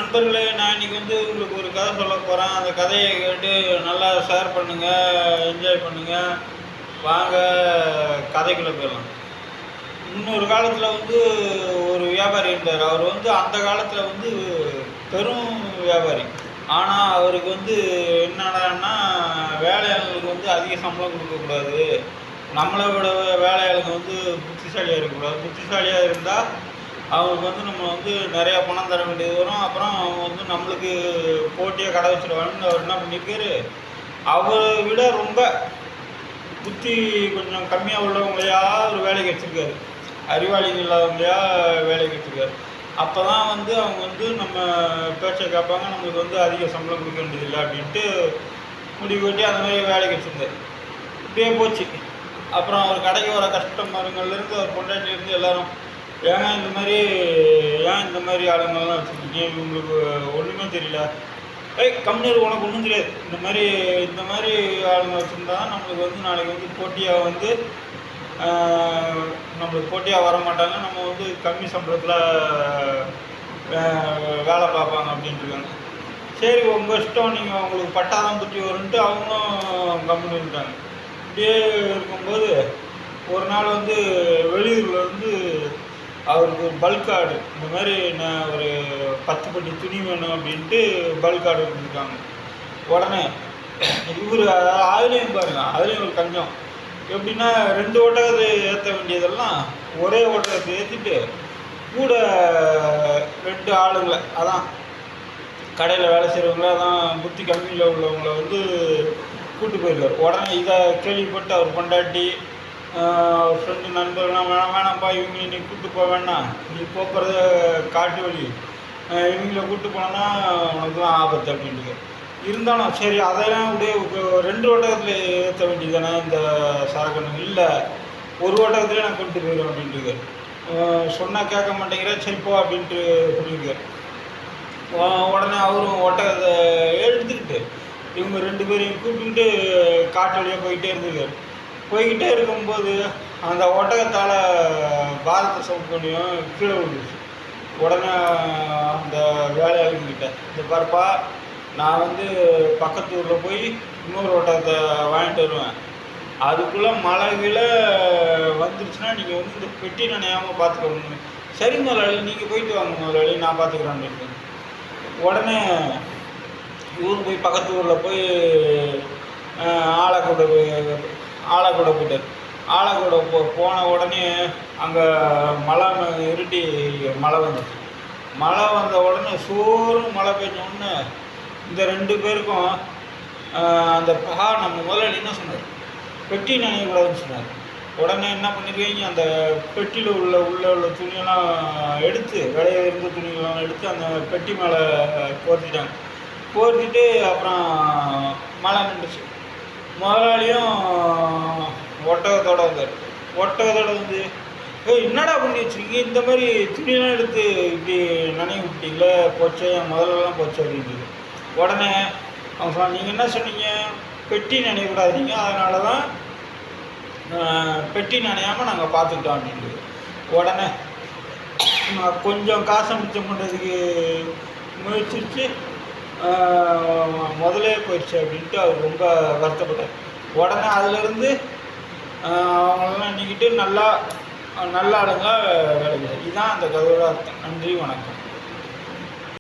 நண்பர்களே, நான் இன்னைக்கு உங்களுக்கு ஒரு கதை சொல்ல போகிறேன். அந்த கதையை கேட்டு நல்லா ஷேர் பண்ணுங்கள், என்ஜாய் பண்ணுங்கள். வாங்க கதைக்குள்ளே போயிடலாம். முன்னொரு காலத்தில் ஒரு வியாபாரி இருந்தார். அவர் அந்த காலத்தில் பெரும் வியாபாரி. ஆனால் அவருக்கு என்னடான்னா, வேலையாளர்களுக்கு அதிக சம்பளம் கொடுக்கக்கூடாது, நம்மளை விட வேலையாளுங்க புத்திசாலியாக இருக்கக்கூடாது. புத்திசாலியாக இருந்தால் அவங்களுக்கு நம்ம நிறையா பணம் தர வேண்டியது வரும். அப்புறம் அவங்க நம்மளுக்கு போட்டியாக கடை வச்சுருவாங்கன்னு அவர் என்ன பண்ணியிருக்காரு, அவரை விட ரொம்ப புத்தி கொஞ்சம் கம்மியாக உள்ளவங்களையா ஒரு வேலைக்கு வச்சுருக்காரு. அறிவாளிகள் இல்லாதவங்களையா வேலைக்கு வச்சுருக்காரு. அப்போ தான் அவங்க நம்ம பேச்சை கேட்பாங்க, நம்மளுக்கு அதிக சம்பளம் கொடுக்க வேண்டியதில்லை அப்படின்ட்டு முடிவு கட்டி அந்த மாதிரி வேலைக்கு வச்சுருந்தார். இப்படியே போச்சு. அப்புறம் அவர் கடைக்கு வர கஸ்டமருங்கள்லேருந்து அவர் பொண்டாட்டிலேருந்து எல்லோரும், ஏன் இந்த மாதிரி ஆளுங்கள்லாம் வச்சுருக்கீங்க, இவங்களுக்கு ஒன்றுமே தெரியல, கம்மியர் உனக்கு ஒன்றும் தெரியாது, இந்த மாதிரி ஆளுங்க வச்சுருந்தா நம்மளுக்கு நாளைக்கு போட்டியாக நம்மளுக்கு போட்டியாக வர மாட்டாங்க, நம்ம கம்மி சம்பளத்தில் வேலை பார்ப்பாங்க அப்படின்ட்டுருக்காங்க. சரி உங்கள் இஷ்டம், நீங்கள் உங்களுக்கு பட்டாதான் புத்தி வரும்ன்ட்டு அவங்களும் கம்மி பண்ணிட்டாங்க. இப்படியே இருக்கும்போது ஒரு நாள் வெளியூரில் அவருக்கு ஒரு பல்க் ஆர்டு, இந்த மாதிரி நான் ஒரு 10 பட்டி துணி வேணும் அப்படின்ட்டு பல்க் ஆர்டு கொடுத்துருக்காங்க. உடனே இவர் அதுலேயும் பாருங்கள், அதுலேயும் ஒரு கஞ்சம். எப்படின்னா 2 ஒட்டகத்தை ஏற்ற வேண்டியதெல்லாம் ஒரே ஒட்டகத்தை ஏற்றிட்டு கூட 2 ஆளுங்களை, அதான் கடையில் வேலை செய்கிறவங்கள, அதான் புத்தி கம்மியில் உள்ளவங்களை கூப்பிட்டு போயிருக்கார். உடனே இதை கேள்விப்பட்டு அவர் பொண்டாட்டி, அவர் ஃப்ரெண்டு, நண்பர்கள்லாம் வேணாம்ப்பா, இவங்க நீ கூப்பிட்டு போக வேண்டாம், நீ போக்குறத காட்டு வழி, இவங்கள கூப்பிட்டு போனோன்னா உனக்கு தான் ஆபத்து அப்படின்ட்டு. இருந்தாலும் சரி அதெல்லாம் அப்படியே 2 ஒட்டகத்தில் ஏற்ற வேண்டியது தானே இந்த சரக்கணும், இல்லை ஒரு ஒட்டகத்துலேயே நான் கூப்பிட்டு போயிடுவேன் அப்படின்ட்டு. சொன்னால் கேட்க மாட்டேங்கிறேன், சரி போ அப்படின்ட்டு சொல்லியிருக்கார். உடனே அவரும் ஒட்டகத்தை எடுத்துக்கிட்டு இவங்க 2 பேரையும் கூப்பிட்டுக்கிட்டு காட்டு வழியாக போய்கிட்டே இருக்கும்போது அந்த ஒட்டகத்தால் பாரத்தை சவுண்ட் பண்ணியும் கீழே விழுந்துச்சு. உடனே அந்த வேலையாளுங்கிட்ட, இந்த பாருப்பா, நான் பக்கத்து ஊரில் போய் இன்னொரு ஒட்டகத்தை வாங்கிட்டு வருவேன், அதுக்குள்ளே மழை கீழே வந்துருச்சுன்னா நீங்கள் இந்த பெட்டி நனையாமல் பார்த்துக்கணும். சரி முதலாளி, நீங்கள் போயிட்டு வாங்க முதலாளி, நான் பார்த்துக்குறேன் அப்படின்னு. உடனே இவரு போய் பக்கத்து ஊரில் போய் ஆலக்கூட போயிட்டார். ஆலக்கூட போன உடனே அங்கே மழை இருட்டி மழை வந்துச்சு. மழை வந்த உடனே மழை பெஞ்ச உடனே இந்த 2 பேருக்கும் அந்த நம்ம முதலாளி என்ன சொன்னார், பெட்டி நனையக்கூடாதுன்னு சொன்னார். உடனே என்ன பண்ணிருக்கீங்க, அந்த பெட்டியில் உள்ள துணியெல்லாம் எடுத்து, விலைய இருந்த துணியெல்லாம் எடுத்து அந்த பெட்டி மேலே போர்த்திட்டு அப்புறம் மழை நின்றுச்சு. முதலாளியும் ஒட்டகத்தோடு வந்தார். ஒட்டகத்தோடு என்னடா பண்ணி வச்சுருக்கீங்க, இந்த மாதிரி துணியெல்லாம் எடுத்து இப்படி நனைய விட்டீங்களே, போச்சே, என் முதலெல்லாம் போச்சு அப்படின்ட்டு. உடனே அவங்க சொன்னாங்க, நீங்கள் என்ன சொன்னீங்க, பெட்டி நனையக்கூடாதீங்க, அதனால தான் பெட்டி நனையாமல் நாங்கள் பார்த்துக்கிட்டோம் அப்படின்ட்டு. உடனே கொஞ்சம் காசை மிச்சம் பண்ணுறதுக்கு முயற்சிச்சு முதலே போயிடுச்சு அப்படின்ட்டு அவர் ரொம்ப வருத்தப்பட்டார். உடனே அதிலிருந்து அவங்களெல்லாம் நீக்கிட்டு நல்ல ஆளுங்களாக வேலைக்கு. இதுதான் அந்த கதையோட அர்த்தம். நன்றி, வணக்கம்.